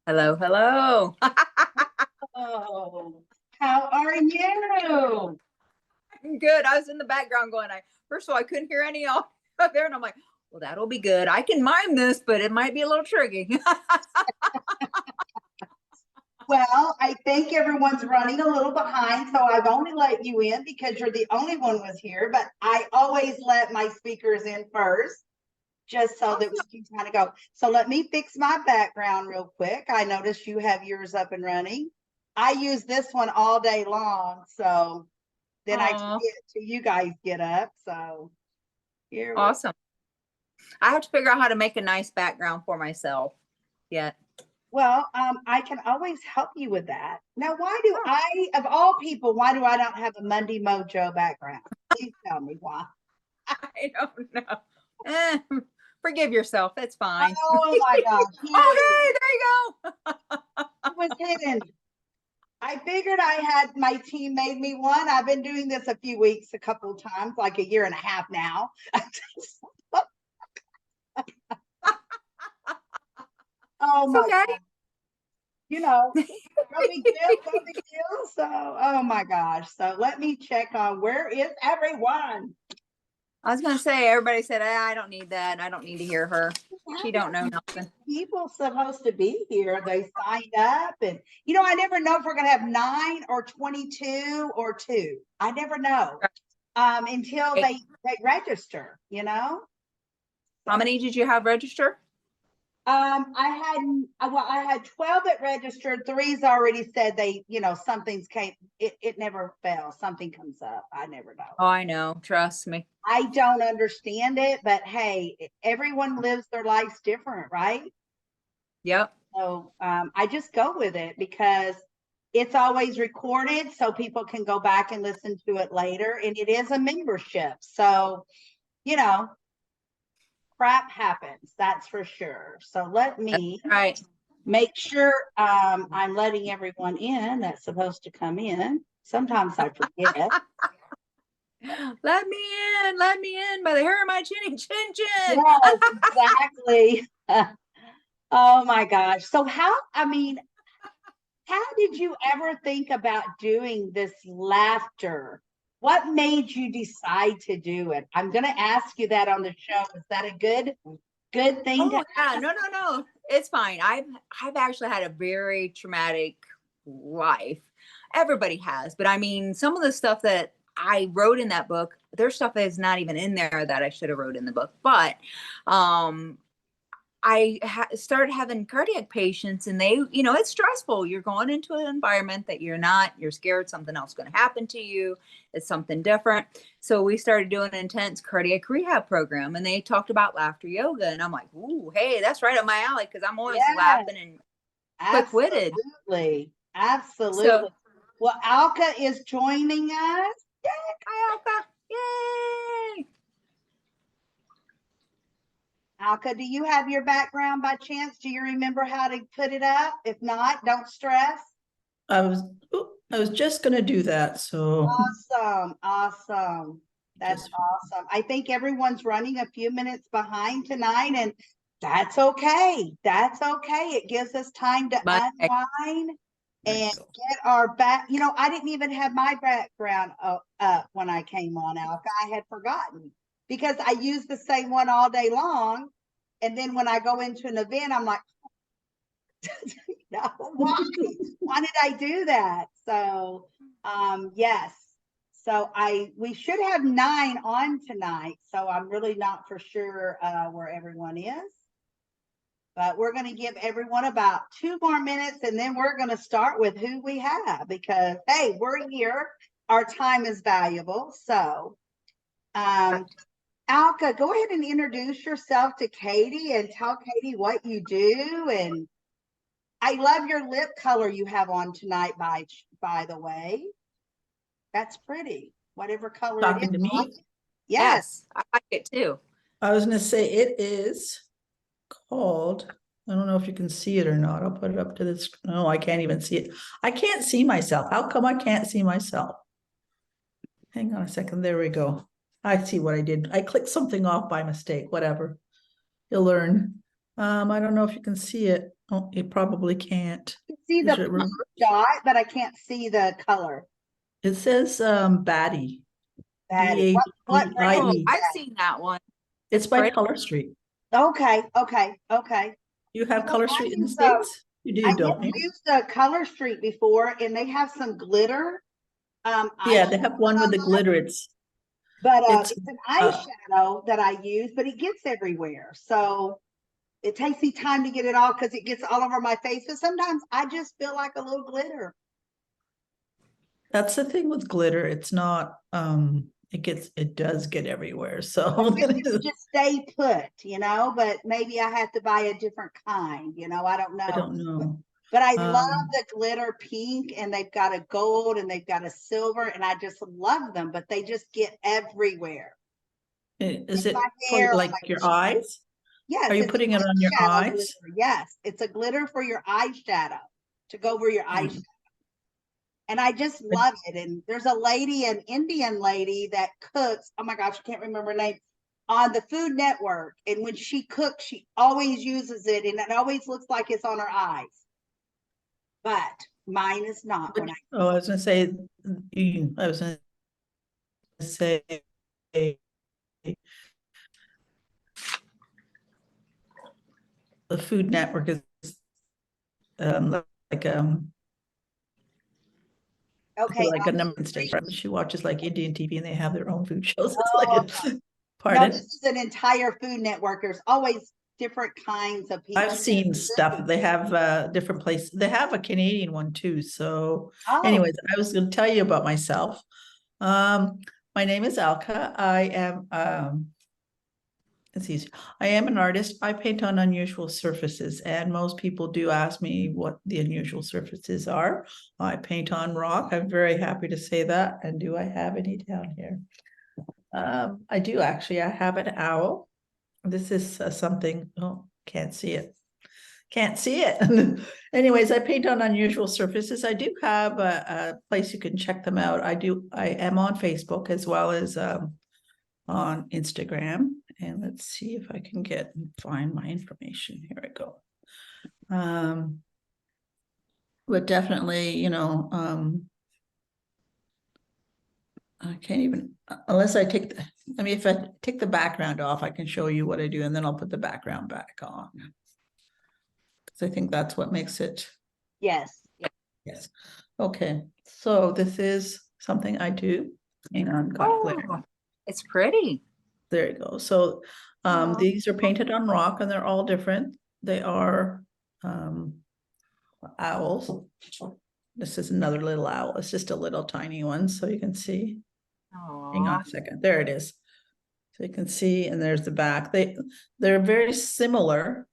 Hello, hello. Oh, how are you? Good. I was in the background going, first of all, I couldn't hear any of y'all there. And I'm like, well, that'll be good. I can mime this, but it might be a little tricky. Well, I think everyone's running a little behind, so I've only let you in because you're the only one was here, but I always let my speakers in first, just so that we can kind of go. So let me fix my background real quick. I noticed you have yours up and running. I use this one all day long, so then I Aw, forget till you guys get up. So here we awesome. I have to figure out how to make a nice background for myself yet. Well, I can always help you with that. Now, why do I, of all people, why do I not have a Monday Mojo background? Please tell me why. I don't know. Eh, forgive yourself. It's fine. Oh my gosh. Okay, there you go. It was hidden. I figured I had my team made me one. I've been doing this a few weeks, a couple of times, like a year and a half now. Oh It's my okay. God. No big deal, no big deal. So, oh my gosh. So let me check on where is everyone? I was gonna say, everybody said, I don't need that. I don't need to hear her. She don't know nothing. People supposed to be here. They signed up, and I never know if we're gonna have 9 or 22 or 2. I never know until they register. How many did you have register? I had 12 that registered. 3's already said they, something's came. It never fails. Something comes up. I never know. Oh, I know. Trust me. I don't understand it, but hey, everyone lives their lives different, right? Yep. So I just go with it because it's always recorded so people can go back and listen to it later. And it is a membership. So, crap happens. That's for sure. So let me make sure I'm letting everyone in that's supposed to come in. Sometimes I forget. Let me in by the hair of my chinny chin chin. Yes, exactly. Oh my gosh. So how did you ever think about doing this laughter? What made you decide to do it? I'm going to ask you that on the show. Is that a good thing to ask? No. It's fine. I've actually had a very traumatic life. Everybody has, but I mean, some of the stuff that I wrote in that book, there's stuff that is not even in there that I should have wrote in the book. But I started having cardiac patients, and they, it's stressful. You're going into an environment that you're scared something else is going to happen to you. It's something different. So we started doing an intense cardiac rehab program, and they talked about laughter yoga. And I'm like, ooh, hey, that's right up my alley, because I'm always laughing and quick-witted. Absolutely. So, well, Alka is joining us. Yay. Hi, Alka. Yay. Alka, do you have your background by chance? Do you remember how to put it up? If not, don't stress. I was just going to do that. So awesome. That's awesome. I think everyone's running a few minutes behind tonight, and that's okay. It gives us time to unwind and get our back. I didn't even have my background up when I came on, Alka. I had forgotten because I use the same one all day long. And then when I go into an event, I'm like, why did I do that? So, yes. So we should have 9 on tonight. So I'm really not for sure where everyone is. But we're going to give everyone about 2 more minutes, and then we're going to start with who we have because, hey, we're here. Our time is valuable. So, Alka, go ahead and introduce yourself to Katy and tell Katy what you do. And I love your lip color you have on tonight, by the way. That's pretty. Whatever color Talking it is. to me? Yes, I like it too. I was going to say it is called, I don't know if you can see it or not. I'll put it up to this. No, I can't even see it. I can't see myself. How come I can't see myself? Hang on a second. There we go. I see what I did. I clicked something off by mistake. Whatever. You'll learn. I don't know if you can see it. Oh, you probably can't. I can see Is the it pink dot, but I can't see the color. It says Batty. Batty. What brand Oh, is BADDIE. I've that? seen that one. It's It's by pretty. Color Street. Okay, okay. You have Well, Color I Street in the use, States? You do, I don't have you? used Color Street before, and they have some glitter Yeah, they eyeshadow have one with on the that, glitter. It's but it's it's an uh eyeshadow that I use, but it gets everywhere. So it takes me time to get it all because it gets all over my face. But sometimes I just feel like a little glitter. that's the thing with glitter. It's not it does get everywhere. I So wish it would just stay put, but maybe I have to buy a different kind, I don't I know. don't know. But I love Um the glitter pink, and they've got a gold and they've got a silver, and I just love them, but they just get everywhere. is In my it for hair, on like my your cheek. eyes? Yes, Are you it's putting it on your eyeshadow eyes? glitter. Yes, it's a glitter for your eyeshadow to go over your eyeshadow. Hmm. And I just love it. And there's a lady, an Indian lady that cooks. Oh my gosh, I can't remember her name, on the Food Network. And when she cooks, she always uses it, and it always looks like it's on her eyes. But mine is not when I. Oh, I was gonna say I was gonna say the Food Network is like Okay, like a on number station. She watches like Indian TV and they have their own food shows. It's like oh, a no, pardon. this is an entire Food Network. There's always different kinds of people. I've seen stuff. They have different places. They have a Canadian one too. So, Oh, anyways, I was going to tell you about myself. Um, my name is Alka. I am it's easy. I am an artist. I paint on unusual surfaces, and most people do ask me what the unusual surfaces are. I paint on rock. I'm very happy to say that. And do I have any down here? I do actually. I have an owl. This is something. Oh, can't see it. Can't see it. Anyways, I paint on unusual surfaces. I do have a place you can check them out. I am on Facebook as well as on Instagram. And let's see if I can find my information. Here I go. But definitely, I can't even, unless I take if I take the background off, I can show you what I do, and then I'll put the background back on. Because I think that's what makes it. yes. Yes. Okay. So this is something I do. Hang on, got glitter. Oh, it's pretty. There you go. So these are painted on rock, and they're all different. They are owls. This is another little owl. It's just a little tiny one, so you can see. Hang on Oh, a second. There it is. So you can see, and there's the back. They're very similar.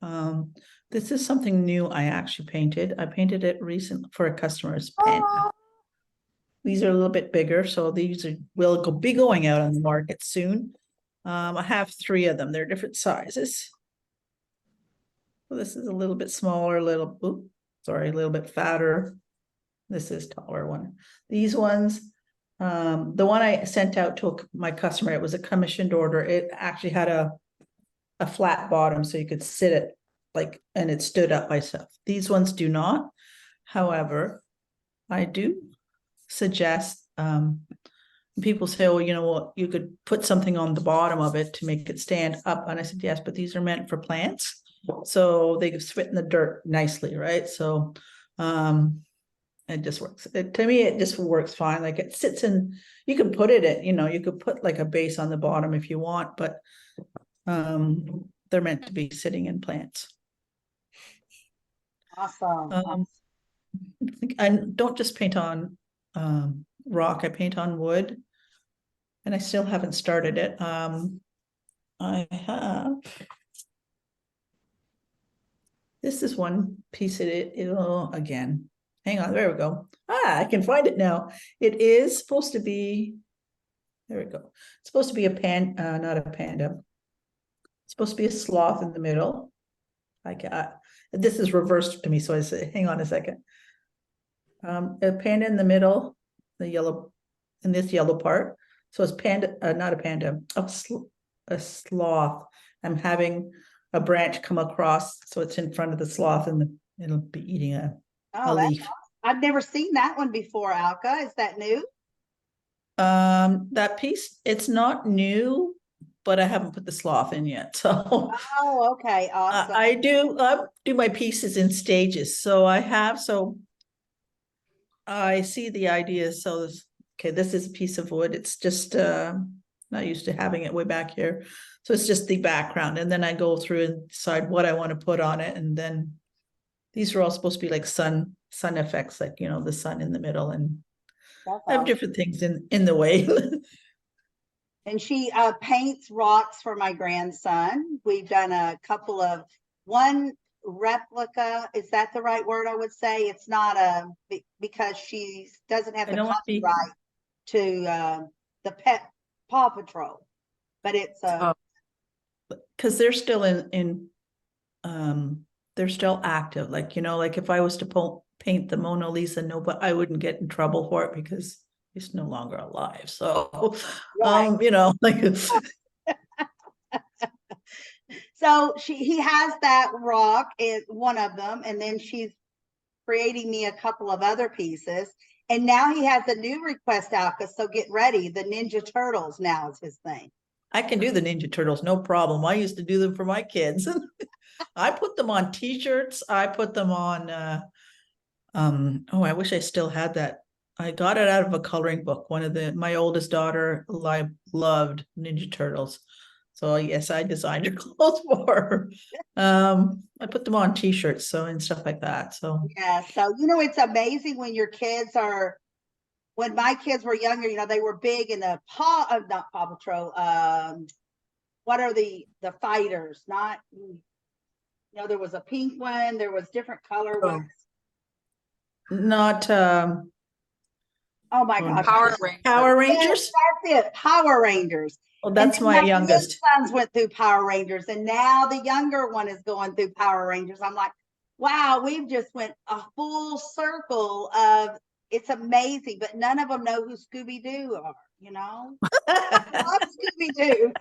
This is something new I actually painted. I painted it recently for a customer's pen. These are a little bit bigger, so will be going out on the market soon. I have 3 of them. They're different sizes. So this is a little bit smaller, a little bit fatter. This is taller one. These ones, the one I sent out to my customer, it was a commissioned order. It actually had a flat bottom, so you could sit it and it stood up by itself. These ones do not. However, I do suggest people say, oh, well, you could put something on the bottom of it to make it stand up. And I said, yes, but these are meant for plants. So they fit in the dirt nicely, right? So it just works. To me, it just works fine. Like it sits in, you can put it in, you could put like a base on the bottom if you want, but they're meant to be sitting in plants. Awesome. I don't just paint on rock, I paint on wood, and I still haven't started it. I have, this is one piece of it, again, hang on, there we go. I can find it now. It is supposed to be, there we go. It's supposed to be not a panda. It's supposed to be a sloth in the middle. This is reversed to me, so I say, hang on a second. A panda in the middle, the yellow, in this yellow part. So it's panda, not a panda, a sloth. I'm having a branch come across, so it's in front of the sloth, and it'll be eating a Oh, that's leaf. awesome. I've never seen that one before, Alka. Is that new? That piece, it's not new, but I haven't put the sloth in yet. So Oh, okay, awesome. I do my pieces in stages. So I see the idea. So okay, this is a piece of wood. It's just not used to having it way back here. So it's just the background. And then I go through and decide what I want to put on it. And then these are all supposed to be like sun effects, like, you know, the sun in the middle, and That's I have awesome. different things in the way. And she paints rocks for my grandson. We've done a couple of one replica. Is that the right word? I would say it's not because she doesn't have I the don't want to be copyright to the pet Paw Patrol, but it's Oh. because they're still they're still active. Like, you know, like if I was to paint the Mona Lisa, no, but I wouldn't get in trouble for it because he's no longer alive. So, right. you know, like So he has that rock, is one of them, and then she's creating me a couple of other pieces. And now he has a new request, Alka. So get ready. The Ninja Turtles now is his thing. I can do the Ninja Turtles, no problem. I used to do them for my kids. I put them on t-shirts. I put them on oh, I wish I still had that. I got it out of a coloring book. My oldest daughter loved Ninja Turtles. So yes, I designed her clothes for her. I put them on t-shirts, so, and stuff like that. So Yeah. So, it's amazing when your kids are, when my kids were younger, they were big in the not Paw Patrol. What are the fighters? Not, there was a pink one. There was different color ones. not Oh my God. Power Rangers. Power Yes, Rangers. that's it. Power Rangers. Well, And that's then my youngest. sons went through Power Rangers, and now the younger one is going through Power Rangers. I'm like, wow, we've just went a full circle of, it's amazing, but none of them know who Scooby-Doo are, I love Scooby-Doo.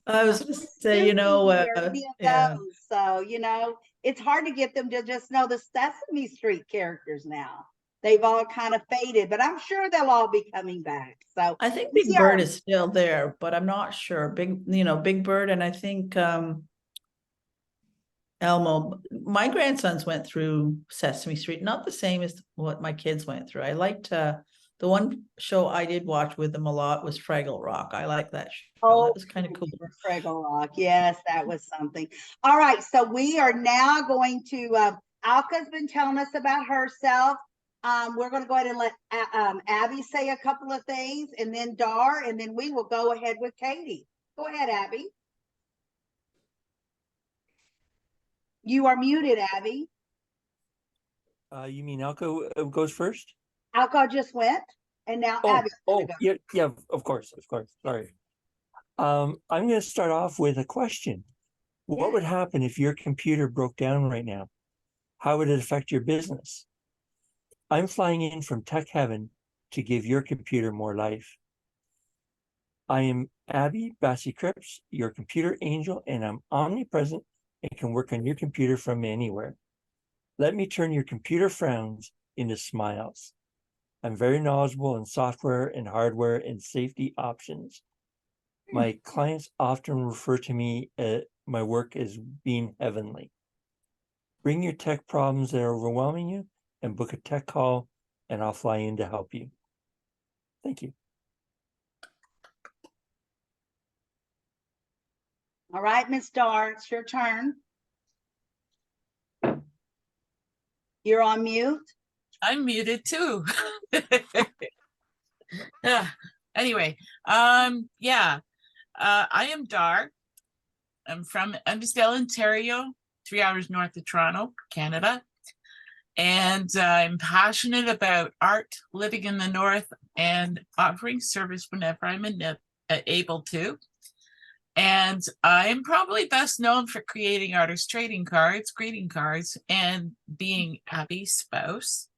I was going to say, Snoopy or any of yeah. those. So, it's hard to get them to just know the Sesame Street characters now. They've all kind of faded, but I'm sure they'll all be coming back. So I think Big Bird is still there, but I'm not sure. Big Bird, and I think Elmo. My grandsons went through Sesame Street, not the same as what my kids went through. I liked the one show I did watch with them a lot was Fraggle Rock. I like that show. Oh, that was kind of cool. Fraggle Rock. Yes, that was something. All right. So we are now going to, Alka's been telling us about herself. We're going to go ahead and let Abby say a couple of things, and then Dar, and then we will go ahead with Katie. Go ahead, Abby. You are muted, Abby. You mean Alka goes first? Alka just went, and now Abby's going to go. Yeah, of course. Sorry. I'm going to start off with a question. What would happen if your computer broke down right now? How would it affect your business? I'm flying in from tech heaven to give your computer more life. I am Abby Bassie-Cripps, your computer angel, and I'm omnipresent and can work on your computer from anywhere. Let me turn your computer frowns into smiles. I'm very knowledgeable in software and hardware and safety options. My clients often refer to me my work as being heavenly. Bring your tech problems that are overwhelming you and book a tech call, and I'll fly in to help you. Thank you. All right, Miss Dar, it's your turn. You're on mute. I'm muted too. Anyway, yeah, I am Dar. I'm from Embisdale, Ontario, 3 hours north of Toronto, Canada. And I'm passionate about art, living in the North, and offering service whenever I'm able to. And I'm probably best known for creating artist trading cards, greeting cards, and being Abby's spouse.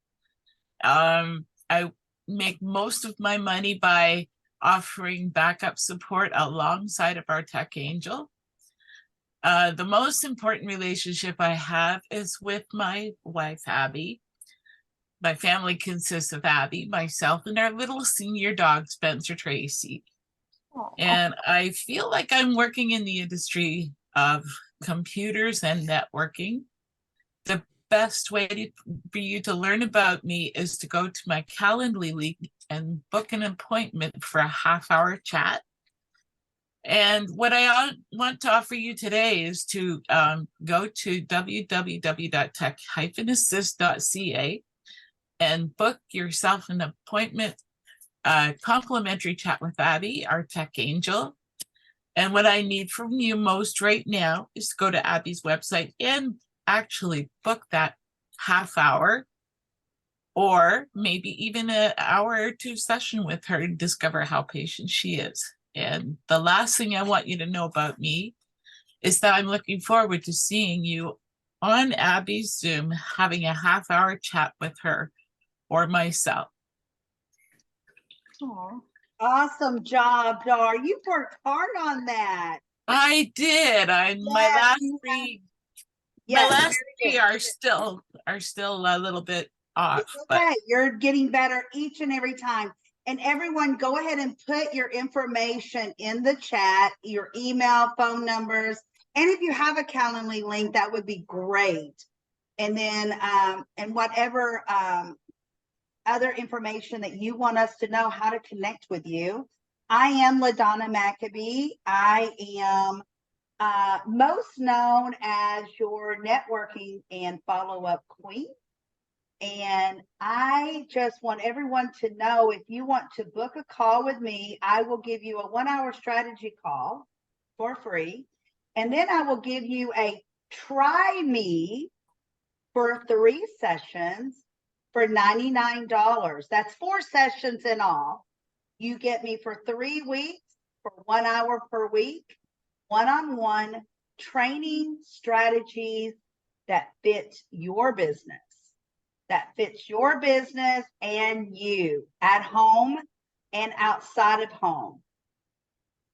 I make most of my money by offering backup support alongside of our tech angel. The most important relationship I have is with my wife, Abby. My family consists of Abby, myself, and our little senior dog, Spencer Tracy. And I feel like I'm working in the industry of computers and networking. The best way for you to learn about me is to go to my Calendly link and book an appointment for a half-hour chat. And what I want to offer you today is to go to www.tech-assist.ca and book yourself an appointment, complimentary chat with Abby, our tech angel. And what I need from you most right now is to go to Abby's website and actually book that half hour, or maybe even an hour or two session with her to discover how patient she is. And the last thing I want you to know about me is that I'm looking forward to seeing you on Abby's Zoom, having a half-hour chat with her or myself. Aw. Awesome job, Dar. You worked hard on that. I did. My Yes, last you have. three, Yes, my last very three good. are still a little bit off. It's okay. You're getting better each and every time. And everyone, go ahead and put your information in the chat, your email, phone numbers. And if you have a Calendly link, that would be great. And then, and whatever other information that you want us to know how to connect with you. I am LaDonna McAbee. I am most known as your networking and follow-up queen. And I just want everyone to know, if you want to book a call with me, I will give you a 1-hour strategy call for free. And then I will give you a try me for 3 sessions for $99. That's 4 sessions in all. You get me for 3 weeks for 1 hour per week, one-on-one training strategies that fit your business. That fits your business and you at home and outside of home,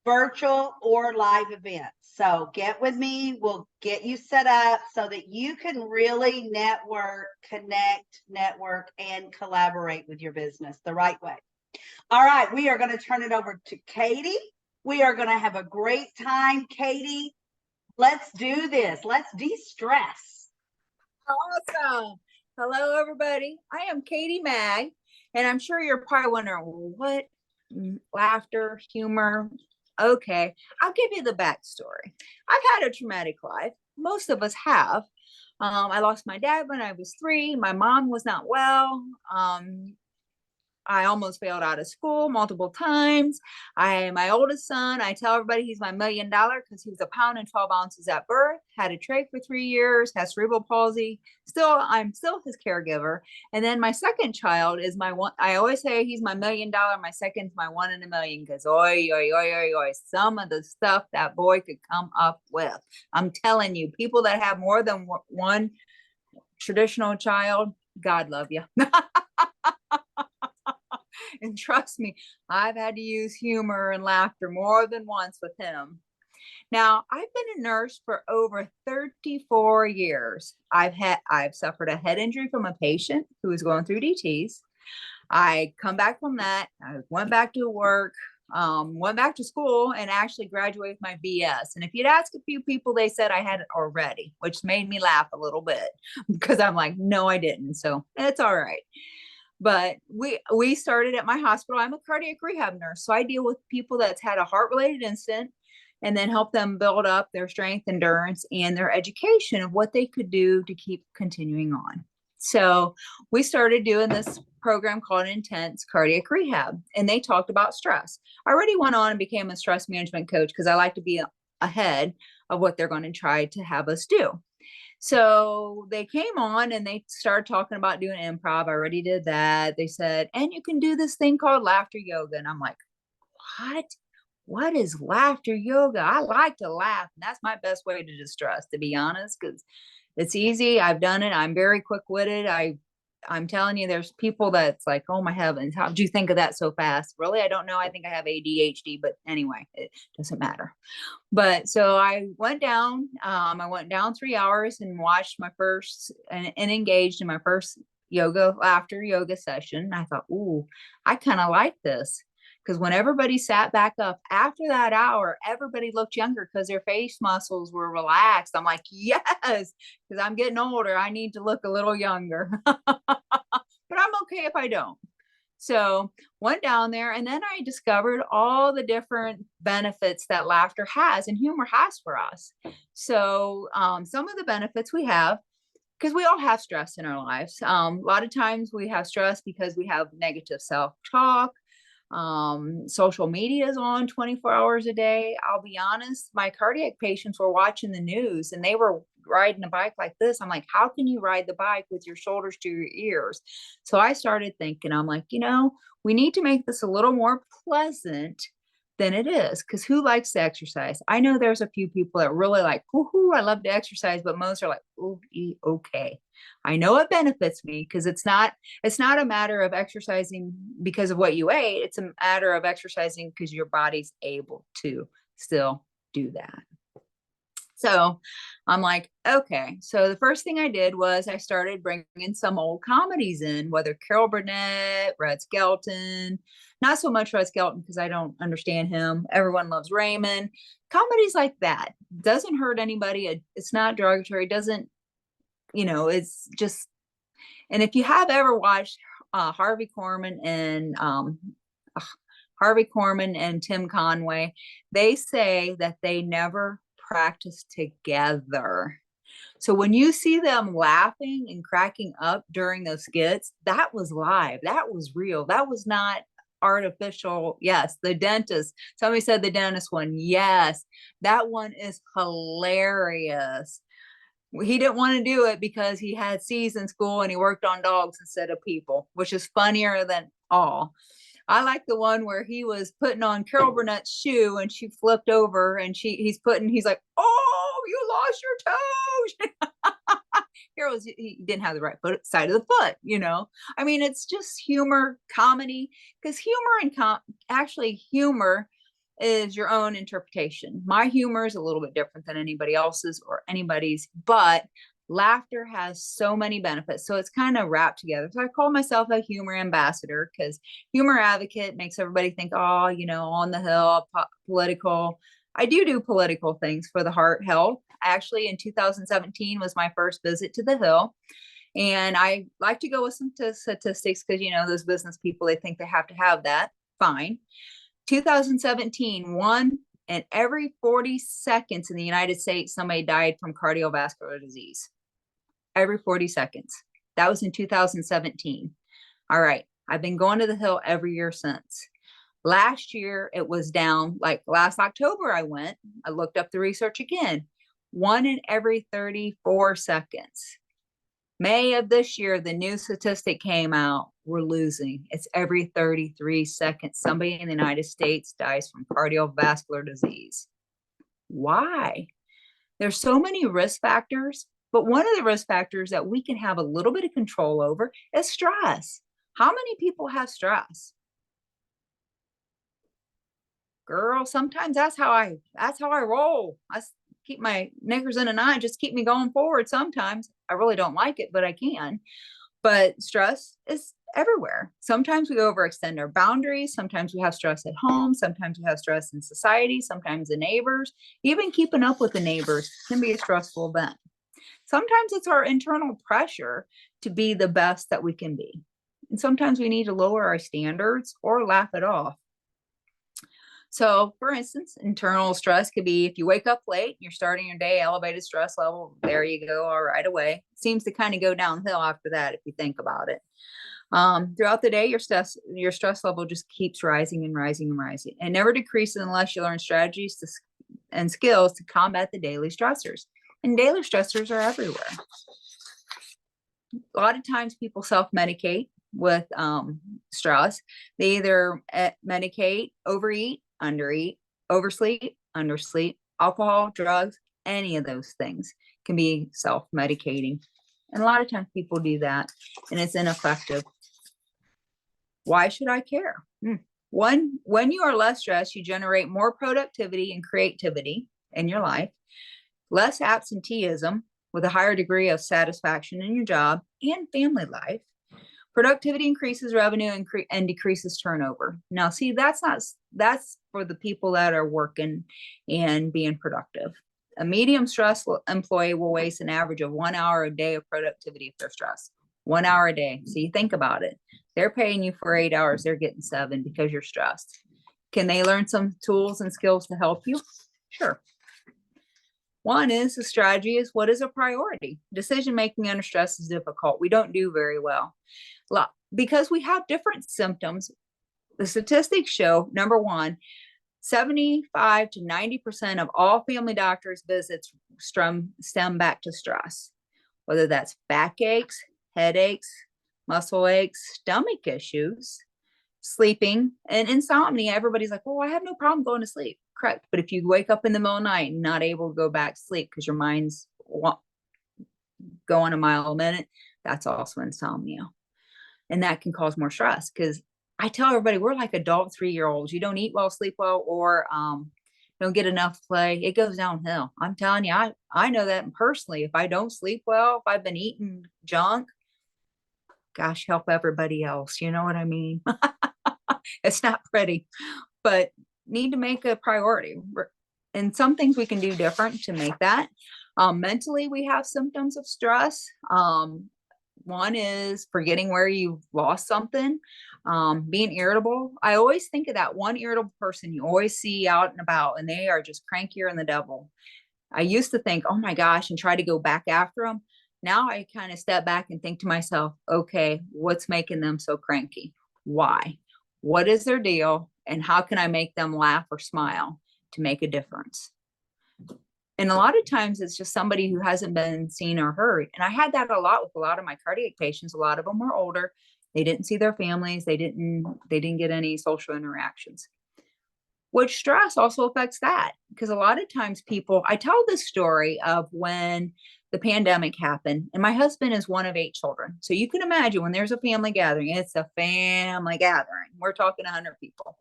virtual or live events. So get with me. We'll get you set up so that you can really network, connect, and collaborate with your business the right way. All right, we are going to turn it over to Katy. We are going to have a great time, Katy. Let's do this. Let's de-stress. Awesome. Hello, everybody. I am Katy Maag, and I'm sure you're probably wondering, what laughter, humor? Okay, I'll give you the backstory. I've had a traumatic life. Most of us have. I lost my dad when I was 3. My mom was not well. I almost failed out of school multiple times. My oldest son, I tell everybody he's my $1 million because he was 1 pound and 12 ounces at birth, had a trach for 3 years, has cerebral palsy. I'm still his caregiver. And then my second child is my one. I always say he's my $1 million. My second's my 1 in a million, because some of the stuff that boy could come up with. I'm telling you, people that have more than one traditional child, God love you. And trust me, I've had to use humor and laughter more than once with him. Now, I've been a nurse for over 34 years. I've suffered a head injury from a patient who was going through DTs. I come back from that. I went back to work, went back to school, and actually graduated with my BS. And if you'd ask a few people, they said I had it already, which made me laugh a little bit, because I'm like, no, I didn't. So it's all right. But we started at my hospital. I'm a cardiac rehab nurse. So I deal with people that's had a heart-related incident, and then help them build up their strength, endurance, and their education of what they could do to keep continuing on. So we started doing this program called Intense Cardiac Rehab, and they talked about stress. I already went on and became a stress management coach because I like to be ahead of what they're going to try to have us do. So they came on and they started talking about doing improv. I already did that. They said, and you can do this thing called laughter yoga. And I'm like, what is laughter yoga? I like to laugh. And that's my best way to distress, to be honest, because it's easy. I've done it. I'm very quick-witted. I I'm telling you, there's people that's like, oh my heavens, how did you think of that so fast? Really? I don't know. I think I have ADHD, but anyway, it doesn't matter. But so I went down, 3 hours and watched my first and engaged in my first laughter yoga session. I thought, ooh, I kind of like this. Because when everybody sat back up after that hour, everybody looked younger because their face muscles were relaxed. I'm like, yes, because I'm getting older. I need to look a little younger. But I'm okay if I don't. So went down there, and then I discovered all the different benefits that laughter has and humor has for us. So some of the benefits we have, because we all have stress in our lives. A lot of times we have stress because we have negative self-talk. Social media is on 24 hours a day. I'll be honest, my cardiac patients were watching the news and they were riding a bike like this. I'm like, how can you ride the bike with your shoulders to your ears? So I started thinking, I'm like, we need to make this a little more pleasant than it is, because who likes to exercise? I know there's a few people that really like, woohoo, I love to exercise, but most are like, oh, okay. I know it benefits me, because it's not a matter of exercising because of what you ate. It's a matter of exercising because your body's able to still do that. So I'm like, okay. So the first thing I did was I started bringing some old comedies in, whether Carol Burnett, Red Skelton, not so much Red Skelton because I don't understand him. Everyone loves Raymond. Comedies like that doesn't hurt anybody. It's not derogatory. Doesn't, it's just, and if you have ever watched Harvey Korman and Tim Conway, they say that they never practice together. So when you see them laughing and cracking up during those skits, that was live. That was real. That was not artificial. Yes, the dentist. Somebody said the dentist one. Yes, that one is hilarious. He didn't want to do it because he had C's in school and he worked on dogs instead of people, which is funnier than all. I like the one where he was putting on Carol Burnett's shoe and she flipped over and he's like, oh, you lost your toes. He didn't have the right side of the foot, I mean, it's just humor, comedy, because humor is your own interpretation. My humor is a little bit different than anybody else's or anybody's, but laughter has so many benefits. So it's kind of wrapped together. So I call myself a humor ambassador, because humor advocate makes everybody think, oh, on the hill, political. I do political things for the heart health. Actually, in 2017 was my first visit to the hill. And I like to go with some statistics because, those business people, they think they have to have that. Fine. 2017, 1 in every 40 seconds in the United States, somebody died from cardiovascular disease. Every 40 seconds. That was in 2017. All right. I've been going to the hill every year since. Last year, it was down. Like last October, I looked up the research again. 1 in every 34 seconds. May of this year, the new statistic came out. We're losing. It's every 33 seconds. Somebody in the United States dies from cardiovascular disease. Why? There's so many risk factors, but one of the risk factors that we can have a little bit of control over is stress. How many people have stress? Girl, sometimes that's how I roll. I keep my knickers in a knot, just keep me going forward. Sometimes I really don't like it, but I can. But stress is everywhere. Sometimes we overextend our boundaries. Sometimes we have stress at home. Sometimes we have stress in society. Sometimes the neighbors. Even keeping up with the neighbors can be a stressful event. Sometimes it's our internal pressure to be the best that we can be. And sometimes we need to lower our standards or laugh it off. So, for instance, internal stress could be if you wake up late, you're starting your day, elevated stress level, there you go, all right away. It seems to kind of go downhill after that if you think about it. Throughout the day, your stress level just keeps rising and rising and rising, and never decreases unless you learn strategies and skills to combat the daily stressors. And daily stressors are everywhere. A lot of times people self-medicate with stress. They either medicate, overeat, undereat, oversleep, undersleep, alcohol, drugs, any of those things can be self-medicating. And a lot of times people do that and it's ineffective. Why should I care? One, when you are less stressed, you generate more productivity and creativity in your life, less absenteeism with a higher degree of satisfaction in your job and family life. Productivity increases revenue and decreases turnover. Now, see, that's for the people that are working and being productive. A medium stressful employee will waste an average of 1 hour a day of productivity if they're stressed. 1 hour a day. So you think about it. They're paying you for 8 hours. They're getting 7 because you're stressed. Can they learn some tools and skills to help you? Sure. One is the strategy is what is a priority? Decision making under stress is difficult. We don't do very well. Because we have different symptoms. The statistics show, number one, 75 to 90% of all family doctors visits stem back to stress, whether that's backaches, headaches, muscle aches, stomach issues, sleeping, and insomnia. Everybody's like, well, I have no problem going to sleep. Correct. But if you wake up in the middle of the night and not able to go back to sleep because your mind's going a mile a minute, that's also insomnia. And that can cause more stress because I tell everybody we're like adult 3-year-olds. You don't eat well, sleep well, or don't get enough play. It goes downhill. I'm telling you, I know that personally. If I don't sleep well, if I've been eating junk, gosh, help everybody else. You know what I mean? It's not pretty, but need to make a priority. And some things we can do different to make that. Mentally, we have symptoms of stress. One is forgetting where you lost something, being irritable. I always think of that one irritable person you always see out and about, and they are just crankier than the devil. I used to think, oh my gosh, and try to go back after them. Now I kind of step back and think to myself, okay, what's making them so cranky? Why? What is their deal? And how can I make them laugh or smile to make a difference? And a lot of times it's just somebody who hasn't been seen or heard. And I had that a lot with a lot of my cardiac patients. A lot of them were older. They didn't see their families. They didn't get any social interactions. Which stress also affects that, because a lot of times I tell this story of when the pandemic happened, and my husband is one of 8 children. So you can imagine when there's a family gathering, it's a family gathering. We're talking 100 people.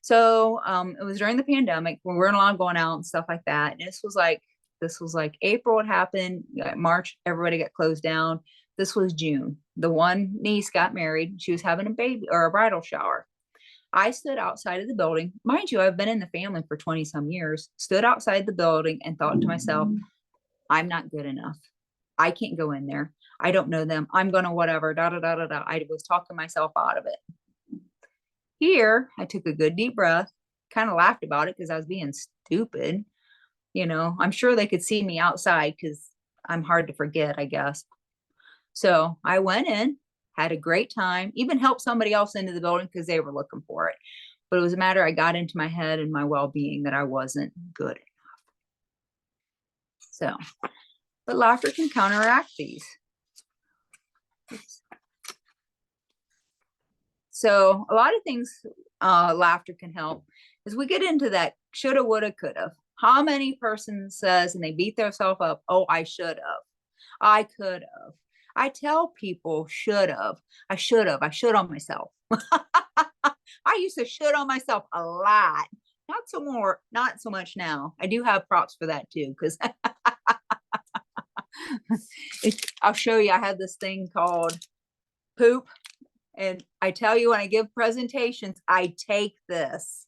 So it was during the pandemic. We weren't allowed going out and stuff like that. And this was like April it happened. March, everybody got closed down. This was June. The one niece got married. She was having a baby or a bridal shower. I stood outside of the building. Mind you, I've been in the family for 20 some years, stood outside the building and thought to myself, I'm not good enough. I can't go in there. I don't know them. I'm going to whatever, da, da, da, da, da. I was talking myself out of it. Here, I took a good deep breath, kind of laughed about it because I was being stupid. You know, I'm sure they could see me outside because I'm hard to forget, I guess. So I went in, had a great time, even helped somebody else into the building because they were looking for it. But it was a matter, I got into my head and my well-being that I wasn't good enough. So, but laughter can counteract these. So a lot of things laughter can help is we get into that shoulda, woulda, coulda. How many person says and they beat themselves up, oh, I should have, I could have. I tell people should have, I should on myself. I used to should on myself a lot. Not so much now. I do have props for that too, because I'll show you. I have this thing called poop. And I tell you, when I give presentations, I take this.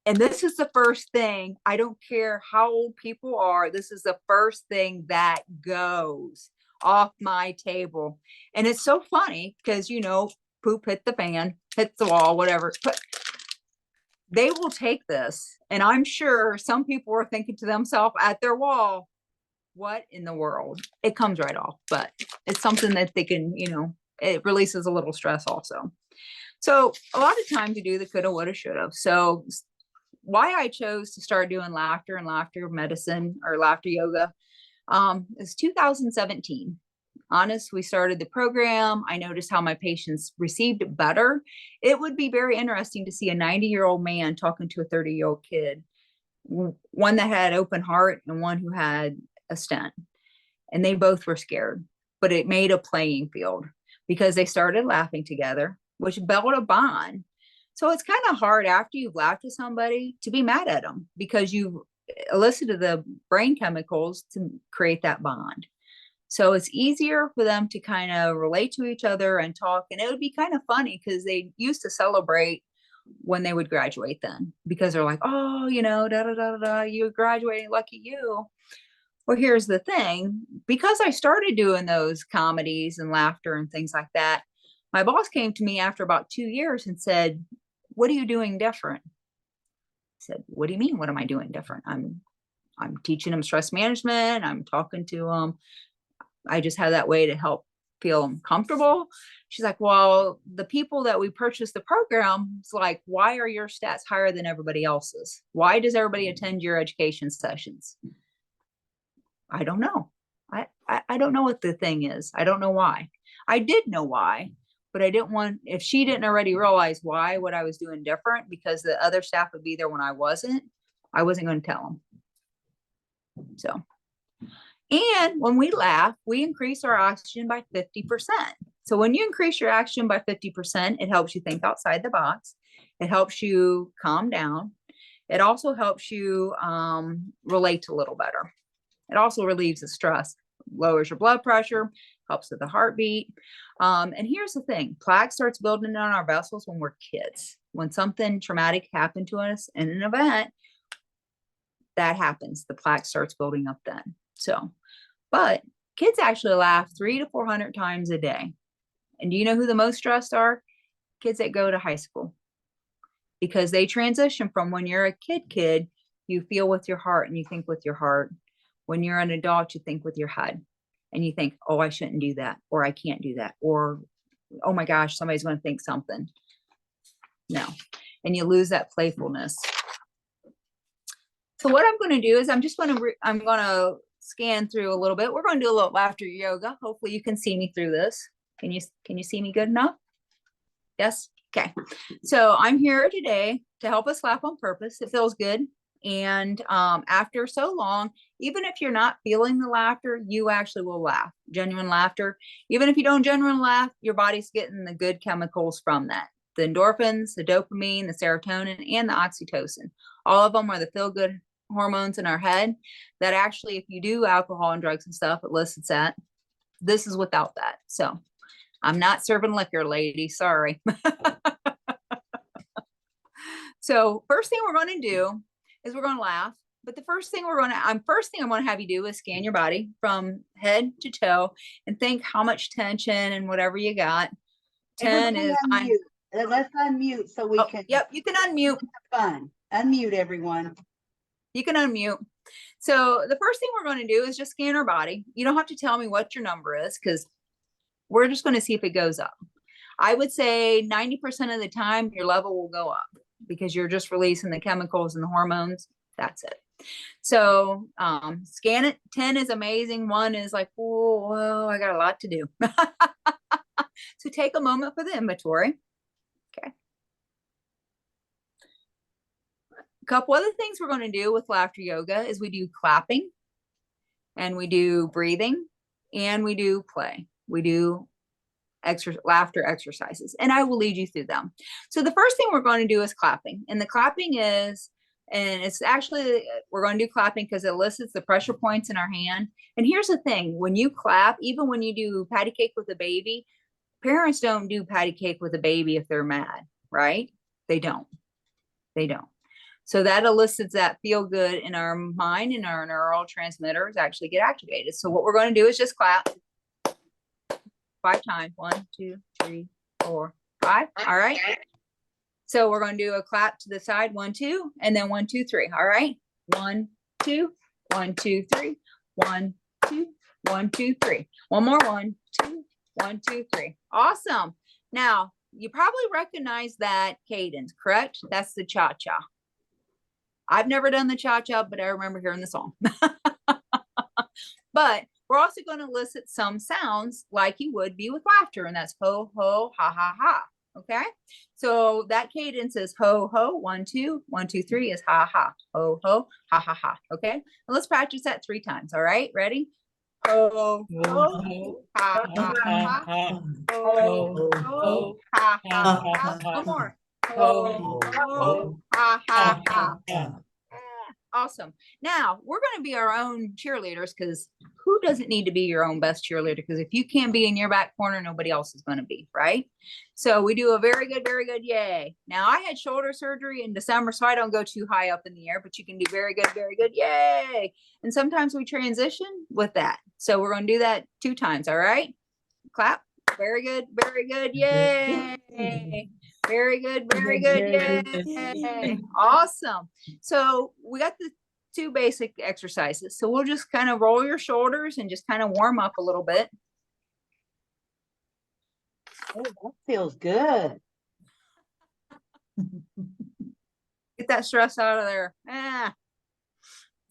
And this is the first thing. I don't care how old people are. This is the first thing that goes off my table. And it's so funny because, you know, poop hit the fan, hit the wall, whatever. But they will take this. And I'm sure some people are thinking to themselves at their wall, what in the world? It comes right off. But it's something that they can, you know, it releases a little stress also. So a lot of times you do the coulda, woulda, shoulda. So why I chose to start doing laughter and laughter medicine or laughter yoga is 2017. Honest, we started the program. I noticed how my patients received it better. It would be very interesting to see a 90-year-old man talking to a 30-year-old kid, one that had open heart and one who had a stent. And they both were scared. but it made a playing field because they started laughing together, which built a bond. So it's kind of hard after you've laughed with somebody to be mad at them because you've elicited the brain chemicals to create that bond. So it's easier for them to kind of relate to each other and talk. And it would be kind of funny because they used to celebrate when they would graduate then, because they're like, oh, you know, da da da da, you're graduating, lucky you. Well, here's the thing, because I started doing those comedies and laughter and things like that, my boss came to me after about 2 years and said, what are you doing different? I said, what do you mean? What am I doing different? I'm teaching them stress management. I'm talking to them. I just have that way to help feel them comfortable. She's like, well, the people that we purchased the program, it's like, why are your stats higher than everybody else's? Why does everybody attend your education sessions? I don't know. I don't know what the thing is. I don't know why. I did know why, but I didn't want, if she didn't already realize why, what I was doing different, because the other staff would be there when I wasn't going to tell them. So, and when we laugh, we increase our oxygen by 50%. So when you increase your oxygen by 50%, it helps you think outside the box. It helps you calm down. It also helps you relate a little better. It also relieves the stress, lowers your blood pressure, helps with the heartbeat. And here's the thing, plaque starts building on our vessels when we're kids. When something traumatic happened to us in an event, that happens. The plaque starts building up then. So, but kids actually laugh 300 to 400 times a day. And do you know who the most stressed are? Kids that go to high school. Because they transition from when you're a kid, you feel with your heart and you think with your heart. When you're an adult, you think with your head. And you think, oh, I shouldn't do that. Or I can't do that. Or, oh my gosh, somebody's going to think something. No. And you lose that playfulness. So what I'm going to do is I'm going to scan through a little bit. We're going to do a little laughter yoga. Hopefully you can see me through this. Can you see me good enough? Yes. Okay. So I'm here today to help us laugh on purpose. It feels good. And after so long, even if you're not feeling the laughter, you actually will laugh. Genuine laughter. Even if you don't genuine laugh, your body's getting the good chemicals from that. The endorphins, the dopamine, the serotonin, and the oxytocin. All of them are the feel-good hormones in our head that actually, if you do alcohol and drugs and stuff, it elicits that. This is without that. So I'm not serving liquor, lady. Sorry. So first thing we're going to do is we're going to laugh. But the first thing I'm going to have you do is scan your body from head to toe and think how much tension and whatever you got. 10 is let's unmute so we can. Yep, you can unmute. Fun. Unmute everyone. You can unmute. So the first thing we're going to do is just scan our body. You don't have to tell me what your number is because we're just going to see if it goes up. I would say 90% of the time your level will go up because you're just releasing the chemicals and the hormones. That's it. So scan it. 10 is amazing. 1 is like, oh, well, I got a lot to do. So take a moment for the inventory. Okay. A couple other things we're going to do with laughter yoga is we do clapping and we do breathing and we do play. We do laughter exercises, and I will lead you through them. So the first thing we're going to do is clapping, and the clapping is, and it's actually, we're going to do clapping because it elicits the pressure points in our hand. And here's the thing, when you clap, even when you do patty cake with a baby, parents don't do patty cake with a baby if they're mad, right? They don't. So that elicits that feel good in our mind, and our neurotransmitters actually get activated. So what we're going to do is just clap 5 times. 1, 2, 3, 4, 5. All right. So we're going to do a clap to the side, 1, 2, and then 1, 2, 3. All right. 1, 2, 1, 2, 3, 1, 2, 1, 2, 3. One more. 1, 2, 1, 2, 3. Awesome. Now you probably recognize that cadence, correct? That's the cha-cha. I've never done the cha-cha, but I remember hearing the song. But we're also going to elicit some sounds like you would be with laughter, and that's ho, ho, ha, ha, ha. Okay. So that cadence is ho, ho, 1, 2, 1, 2, 3 is ha, ha, ho, ho, ha, ha, ha. Okay. And let's practice that 3 times. All right. Ready? Oh, Oh, oh, ha, ha, ha. ha. Oh, oh, ha, ha, ha. One more. Oh, oh, ha, ha, ha. Awesome. Now we're going to be our own cheerleaders, because who doesn't need to be your own best cheerleader? Because if you can't be in your back corner, nobody else is going to be, right? So we do a very good yay. Now I had shoulder surgery in December, so I don't go too high up in the air, but you can do very good yay. And sometimes we transition with that. So we're going to do that 2 times. All right. Clap. Very good yay. Very good yay. Awesome. So we got the 2 basic exercises. So we'll just kind of roll your shoulders and just kind of warm up a little bit. Oh, that feels good. Get that stress out of there.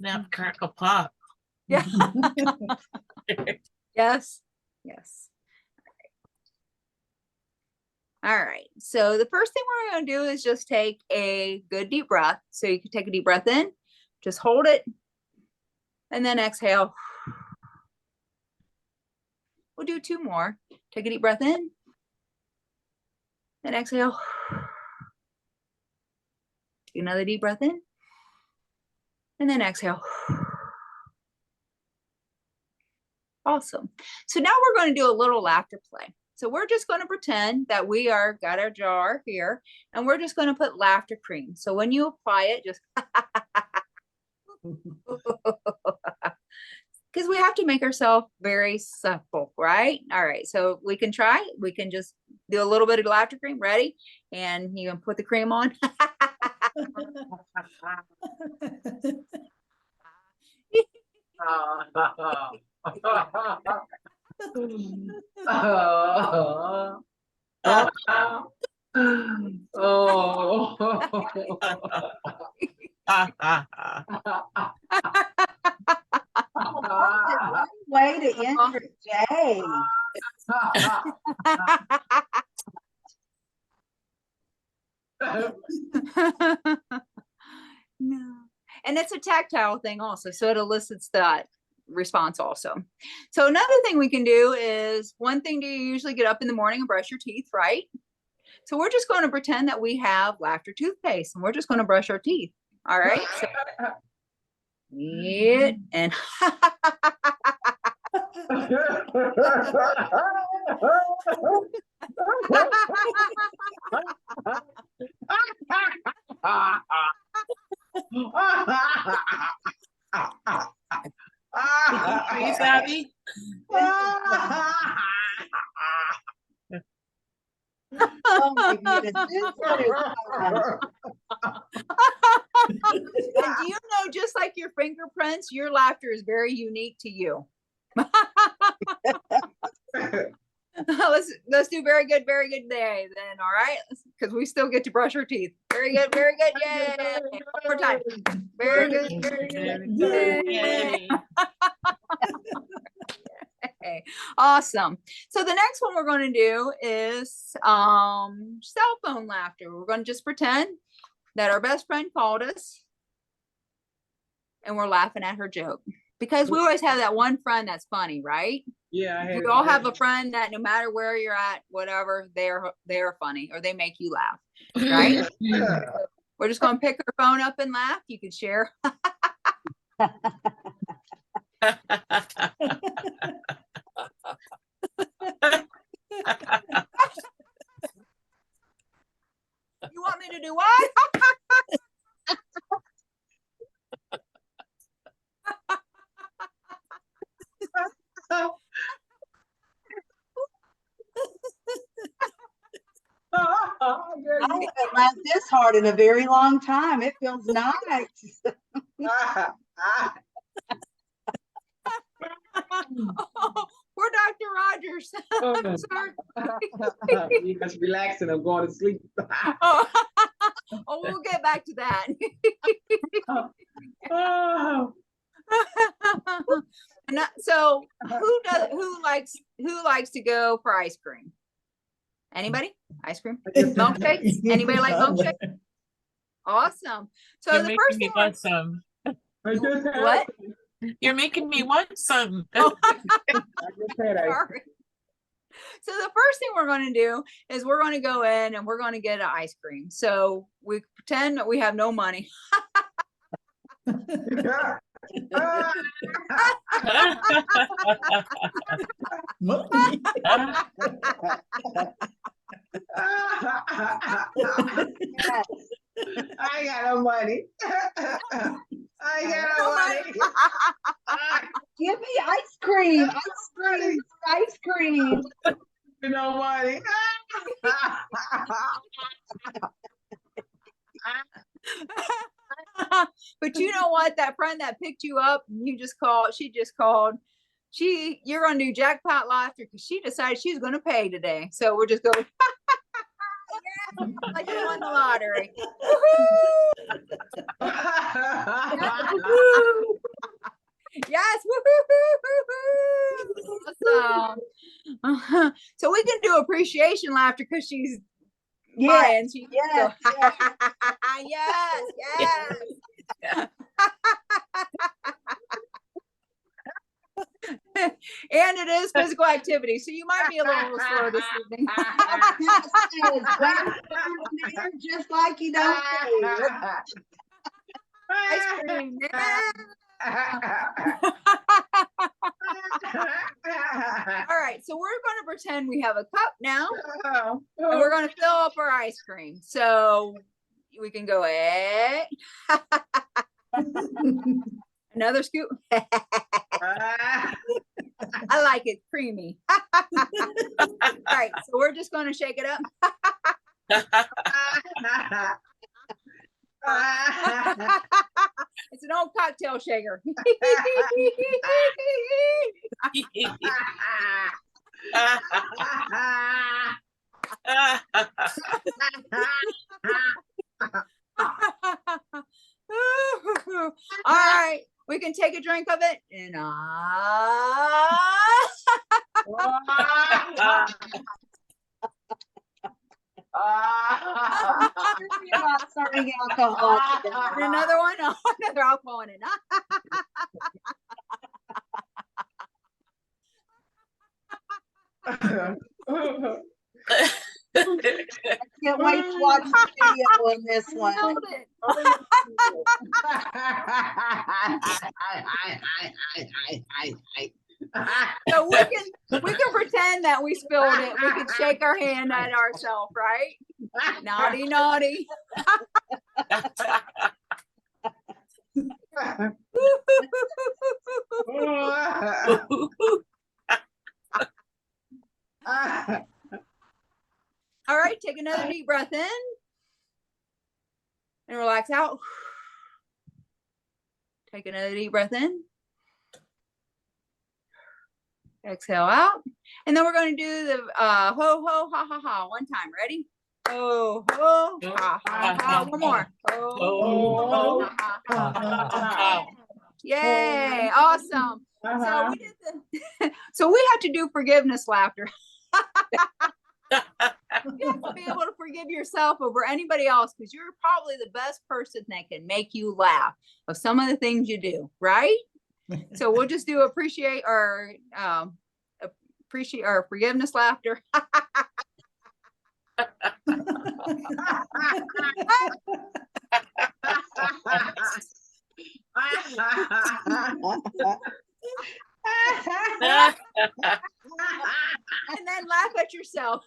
Now crackle pop. Yeah. Yes. All right. So the first thing we're going to do is just take a good deep breath. So you can take a deep breath in, just hold it, and then exhale. We'll do 2 more. Take a deep breath in, then exhale. Take another deep breath in, and then exhale. Awesome. So now we're going to do a little laughter play. So we're just going to pretend that we got our jar here, and we're just going to put laughter cream. So when you apply it, just because we have to make ourselves very supple, right? All right. So we can try. We can just do a little bit of laughter cream. Ready? And you can put the cream on. Way to end your day. No. And it's a tactile thing also, so it elicits that response also. So another thing we can do is, one thing, do you usually get up in the morning and brush your teeth, right? So we're just going to pretend that we have laughter toothpaste, and we're just going to brush our teeth. All right. So, it and Please, Abby. Oh my goodness. This one is fun. and do you know, just like your fingerprints, your laughter is very unique to you. Let's do very good day then. All right, because we still get to brush our teeth. Very good yay. One more time. Very good yay. Okay, awesome. So the next one we're going to do is cell phone laughter. We're going to just pretend that our best friend called us and we're laughing at her joke, because we always have that one friend that's funny, right? Yeah, We all have a friend that no matter where you're at, whatever, they're funny, or they make you laugh, right? We're just going to pick our phone up and laugh. You can share. You want me to do what? I haven't laughed this hard in a very long time. It feels nice. Oh, we're Dr. Rogers. I'm sorry. You just relaxing. I'm going to sleep. Oh, we'll get back to that. So who likes to go for ice cream? Anybody? Ice cream? Milkshakes? Anybody like milkshakes? Awesome. So You're the making first me thing want some. what? You're making me want some. I just had a- Sorry. So the first thing we're going to do is we're going to go in and we're going to get an ice cream. So we pretend that we have no money. Money. Yes. I got no money. I got no money. Give me ice cream, ice cream, ice cream. No money. But you know what? That friend that picked you up, you just called, she just called. You're going to do jackpot laughter because she decided she's going to pay today. So we're just going, yeah, I just won the lottery. Woo-hoo! Yes. Awesome. So we can do appreciation laughter because she's Yes, buying. She yes, go, yes. yes, yes. And it is physical activity, so you might be a little slow this evening. Yes, yes. Just like you don't say. Ice cream. Yeah. All right, so we're going to pretend we have a cup now, and we're going to fill up our ice cream. So we can go, another scoop. I like it creamy. All right, so we're just going to shake it up. It's an old cocktail shaker. All right, we can take a drink of it and You're not serving alcohol today. and another one. Oh, another alcohol in it. Can't wait to watch the video on this one. Hold it. So we can pretend that we spilled it. We can shake our hand at ourselves, right? Naughty, naughty. All right, take another deep breath in and relax out. Take another deep breath in. Exhale out. And then we're going to do the ho, ho, ha, ha, ha. One time. Ready? Ho, ho, ha, ha, ha. One more. Ho, ho, ha, ha, ha. Yay. Awesome. So we did so we have to do forgiveness laughter. You have to be able to forgive yourself over anybody else because you're probably the best person that can make you laugh of some of the things you do, right? So we'll just do appreciate our forgiveness laughter. And then laugh at yourself.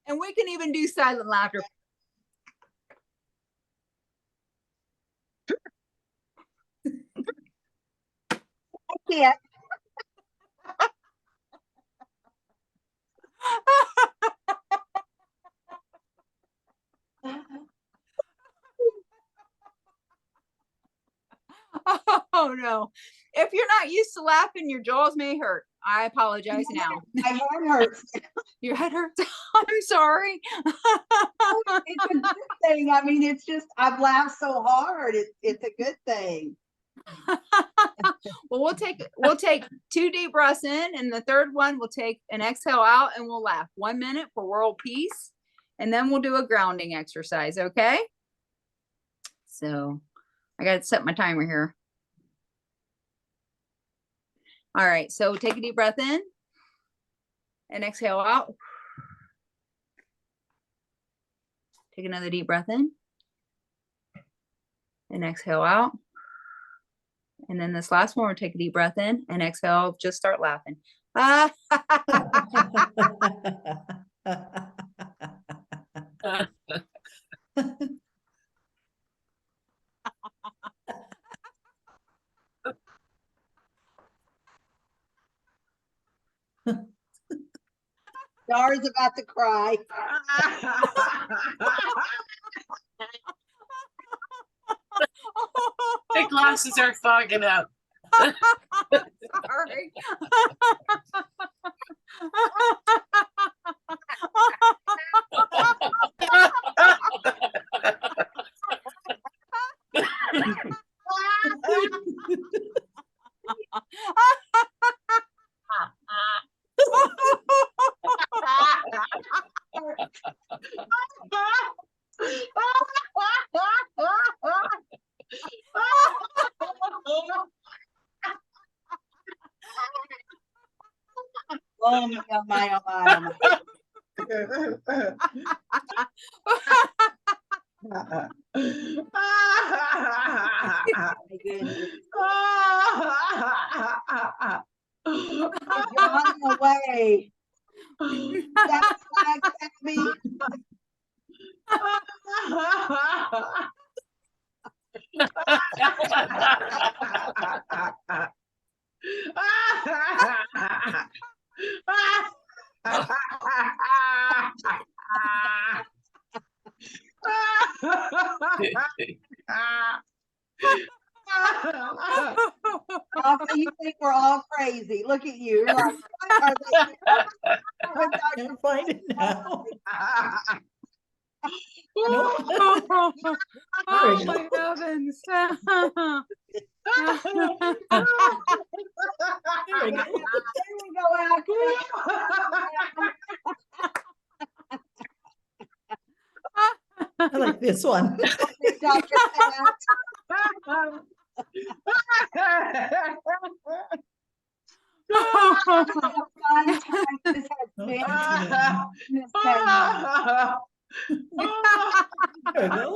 And we can even do silent laughter. Yeah. Oh no. If you're not used to laughing, your jaws may hurt. I apologize now. My head hurts. Your head hurts. I'm sorry. It's a good thing. I mean, it's just, I've laughed so hard. It's a good thing. Well, we'll take 2 deep breaths in, and the third one we'll take an exhale out, and we'll laugh 1 minute for world peace, and then we'll do a grounding exercise. Okay. So I got to set my timer here. All right. So take a deep breath in and exhale out. Take another deep breath in and exhale out. And then this last one, we'll take a deep breath in and exhale, just start laughing. Ah. Dara's about to cry. The glasses are fogging up. Sorry. Oh my, oh my, oh my, oh my goodness. You're running away. That's like me. Also, you think we're all crazy. Look at you. You're like, what are they doing? Can't find it now. Oh my heavens. There we go. There we go, I like this one. Dr. Pat. Fun time this has been. Miss Penny. There we go.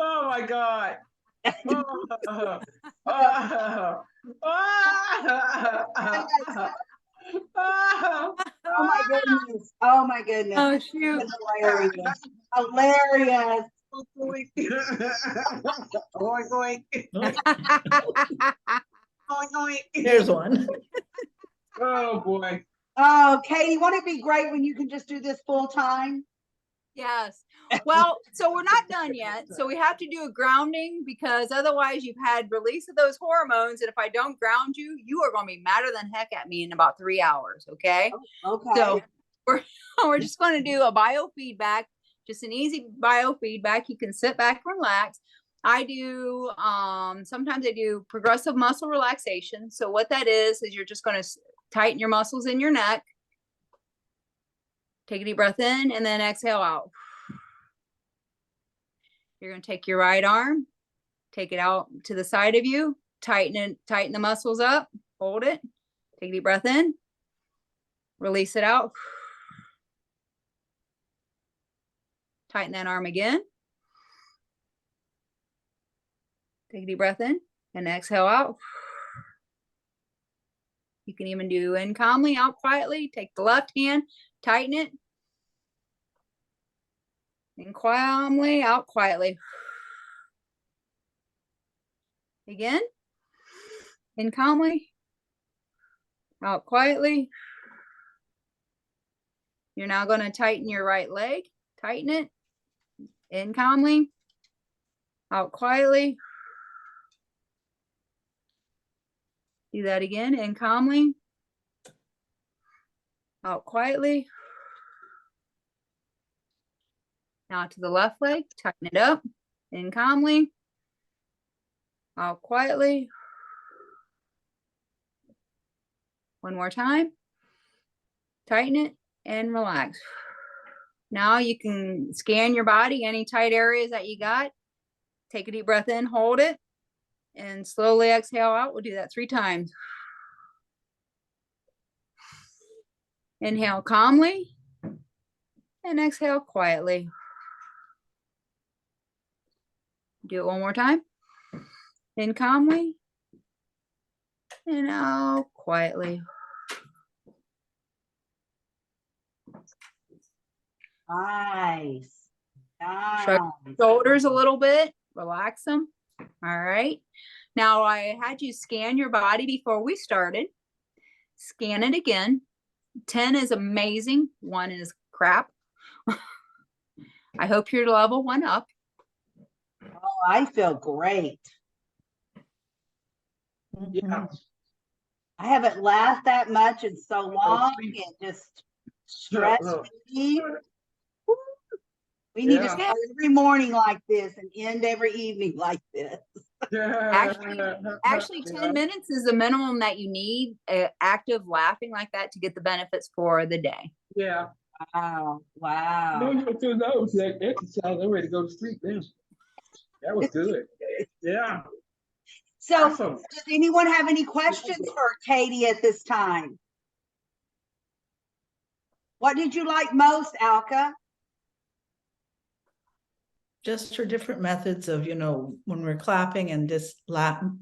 Oh my God. Oh my goodness. Oh my goodness. Oh shoot. It's hilarious. Hilarious. There's one. Oh boy. Oh, Katie, won't it be great when you can just do this full time? Yes. Well, so we're not done yet. So we have to do a grounding, because otherwise you've had release of those hormones. And if I don't ground you, you are going to be madder than heck at me in about 3 hours. Okay. Okay. So we're just going to do a biofeedback, just an easy biofeedback. You can sit back and relax. I do, sometimes I do progressive muscle relaxation. So what that is you're just going to tighten your muscles in your neck. Take a deep breath in and then exhale out. You're going to take your right arm, take it out to the side of you, tighten the muscles up, hold it, take a deep breath in, release it out. Tighten that arm again. Take a deep breath in and exhale out. You can even do in calmly, out quietly. Take the left hand, tighten it. In calmly, out quietly. Again. In calmly, out quietly. You're now going to tighten your right leg. Tighten it. In calmly, out quietly. Do that again. In calmly. Out quietly. Now to the left leg, tighten it up. In calmly. Out quietly. One more time. Tighten it and relax. Now you can scan your body, any tight areas that you got. Take a deep breath in, hold it, and slowly exhale out. We'll do that 3 times. Inhale calmly and exhale quietly. Do it one more time. In calmly and out quietly. Nice. Shrug Nice. shoulders a little bit, relax them. All right. Now I had you scan your body before we started. Scan it again. 10 is amazing. 1 is crap. I hope your level went up. Oh, I feel great. Yeah. I haven't laughed that much in so long. It just stress relief. We need to Yeah. start every morning like this and end every evening like this. Actually 10 minutes is the minimum that you need, active laughing like that, to get the benefits for the day. Yeah. Wow. Wow. No, that was like exercise. I'm ready to go to sleep then. That was good. Yeah. So Awesome. does anyone have any questions for Katy at this time? What did you like most, Alka? Just her different methods of, when we're clapping and just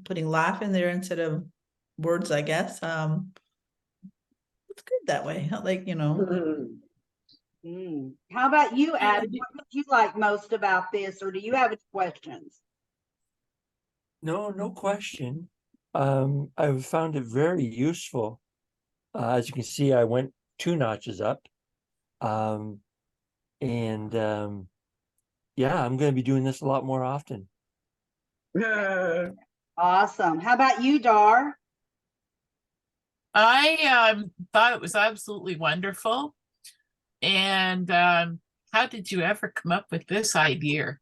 putting laugh in there instead of words, I guess. It's good that way. Like, How about you, Adam? What did you like most about this, or do you have any questions? No question. I've found it very useful. As you can see, I went 2 notches up. Yeah, I'm going to be doing this a lot more often. Awesome. How about you, Dar? I thought it was absolutely wonderful. And how did you ever come up with this idea?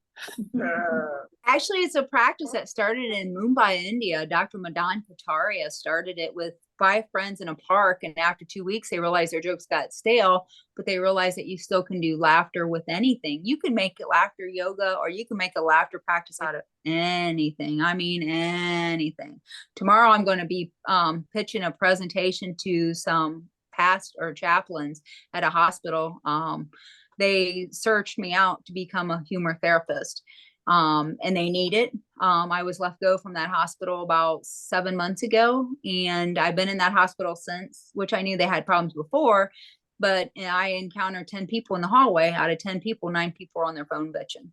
Actually, it's a practice that started in Mumbai, India. Dr. Madan Kataria started it with 5 friends in a park. And after 2 weeks, they realized their jokes got stale, but they realized that you still can do laughter with anything. You can make it laughter yoga, or you can make a laughter practice out of anything. I mean, anything. Tomorrow, I'm going to be pitching a presentation to some past or chaplains at a hospital. They searched me out to become a humor therapist. And they need it. I was let go from that hospital about 7 months ago, and I've been in that hospital since, which I knew they had problems before, but I encountered 10 people in the hallway. Out of 10 people, 9 people are on their phone bitching.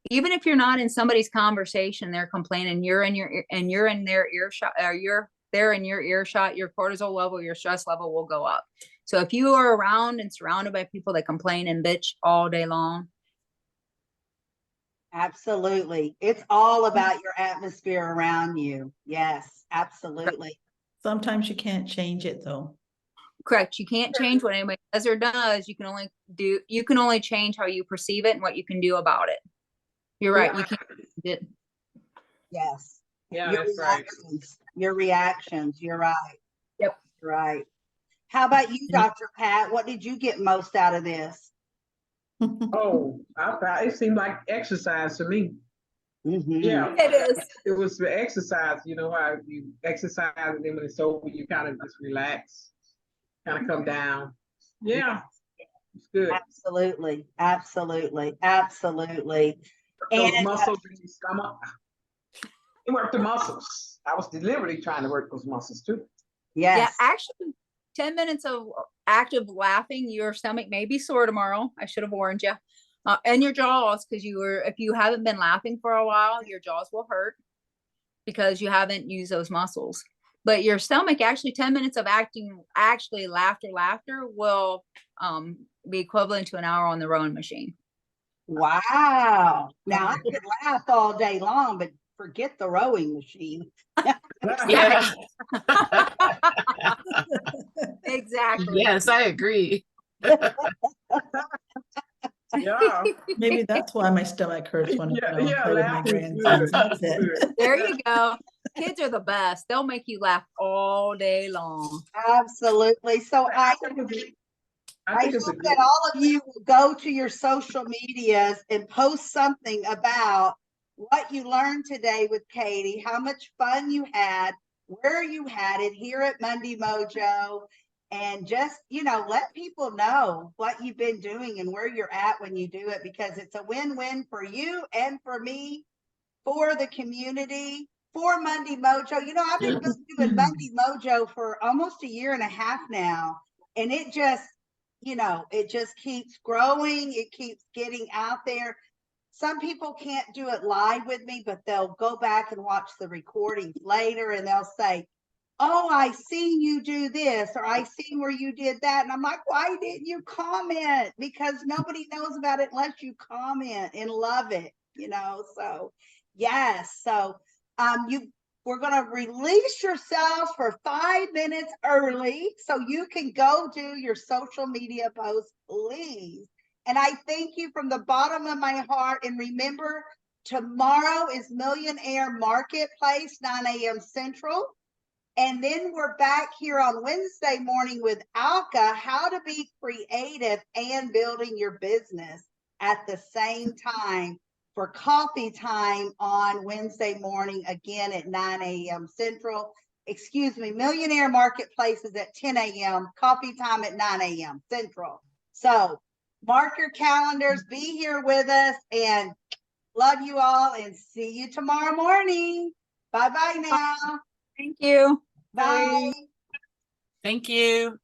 Even if you're not in somebody's conversation, they're complaining, you're in their earshot, or they're in your earshot, your cortisol level, your stress level will go up. So if you are around and surrounded by people that complain and bitch all day long, Absolutely. It's all about your atmosphere around you. Yes, absolutely. sometimes you can't change it though. correct. You can't change what anybody says or does. You can only change how you perceive it and what you can do about it. You're right. You can't change it. Yes. Yeah, Your that's right. Your reactions. You're right. Yep. Right. How about you, Dr. Pat? What did you get most out of this? Oh, I thought it seemed like exercise to me. Mhm. Yeah, It is. it was the exercise. You know how you exercise, and then when it's over, you kind of just relax, kind of come down. Yeah, it's good. Absolutely. Absolutely. Absolutely. Those And muscles in your stomach. It worked the muscles. I was deliberately trying to work those muscles too. Yeah, yes. actually, 10 minutes of active laughing, your stomach may be sore tomorrow. I should have warned you. And your jaws, because if you haven't been laughing for a while, your jaws will hurt because you haven't used those muscles. But your stomach, actually 10 minutes of laughter will be equivalent to an hour on the rowing machine. Wow. Now I could laugh all day long, but forget the rowing machine. Yeah. Exactly. Yes, I agree. Yeah. Maybe that's why my stomach hurts when Yeah, I play with my laughing is grandsons. good. That's it. Good. There you go. Kids are the best. They'll make you laugh all day long. Absolutely. So I I think it's a hope good. that all of you will go to your social medias and post something about what you learned today with Katie, how much fun you had, where you had it here at Monday Mojo, and just, let people know what you've been doing and where you're at when you do it, because it's a win-win for you and for me, for the community, for Monday Mojo. I've been doing Monday Mojo for almost a year and a half now, and it just keeps growing. It keeps getting out there. Some people can't do it live with me, but they'll go back and watch the recordings later and they'll say, oh, I seen you do this, or I seen where you did that. And I'm like, why didn't you comment? Because nobody knows about it unless you comment and love it, so yes. So we're going to release yourselves for 5 minutes early so you can go do your social media posts, please. And I thank you from the bottom of my heart. And remember, tomorrow is Millionaire Marketplace, 9 a.m. Central. And then we're back here on Wednesday morning with Alka, how to be creative and building your business at the same time, for coffee time on Wednesday morning, again at 9 a.m. Central. Excuse me, Millionaire Marketplace is at 10 a.m., coffee time at 9 a.m. Central. So mark your calendars, be here with us, and love you all, and see you tomorrow morning. Bye-bye now. Thank you. Bye. Thank you.